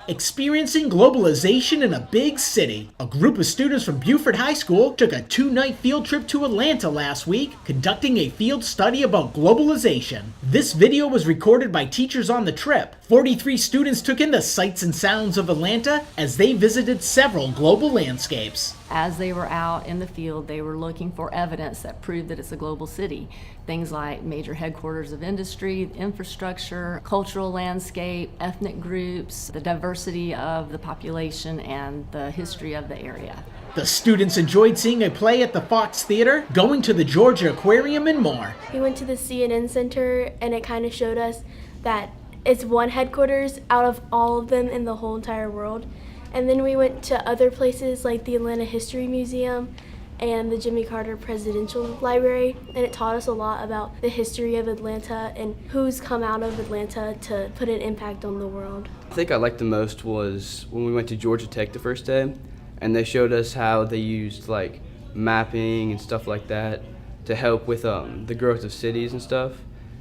Experiencing globalization in a big city. A group of students from Beaufort High School took a 2-night field trip to Atlanta last week, conducting a field study about globalization. This video was recorded by teachers on the trip. 43 students took in the sights and sounds of Atlanta as they visited several global landscapes. As they were out in the field, they were looking for evidence that proved that it's a global city. Things like major headquarters of industry, infrastructure, cultural landscape, ethnic groups, the diversity of the population, and the history of the area. The students enjoyed seeing a play at the Fox Theater, going to the Georgia Aquarium, and more. We went to the CNN Center, and it kind of showed us that it's one headquarters out of all of them in the whole entire world. And then we went to other places like the Atlanta History Museum and the Jimmy Carter Presidential Library, and it taught us a lot about the history of Atlanta and who's come out of Atlanta to put an impact on the world. I think I liked the most was when we went to Georgia Tech the first day, and they showed us how they used like mapping and stuff like that to help with the growth of cities and stuff.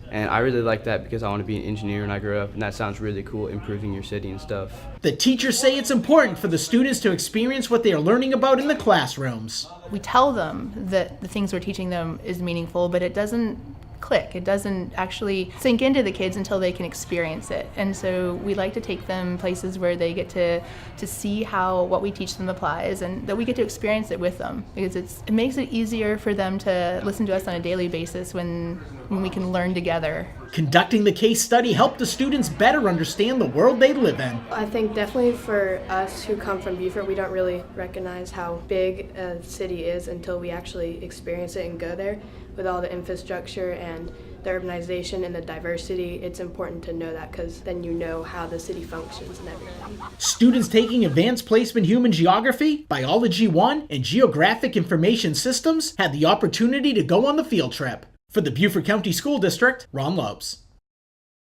And I really like that because I want to be an engineer when I grow up, and that sounds really cool, improving your city and stuff. The teachers say it's important for the students to experience what they are learning about in the classrooms. We tell them that the things we're teaching them is meaningful, but it doesn't click. It doesn't actually sink into the kids until they can experience it. And so we like to take them places where they get to see how what we teach them applies, and that we get to experience it with them, because it makes it easier for them to listen to us on a daily basis when we can learn together. Conducting the case study helped the students better understand the world they live in. I think definitely for us who come from Beaufort, we don't really recognize how big a city is until we actually experience it and go there. With all the infrastructure and the urbanization and the diversity, it's important to know that, because then you know how the city functions and everything. Students taking Advanced Placement Human Geography, Biology 1, and Geographic Information Systems had the opportunity to go on the field trip. For the Beaufort County School District, Ron Lopes.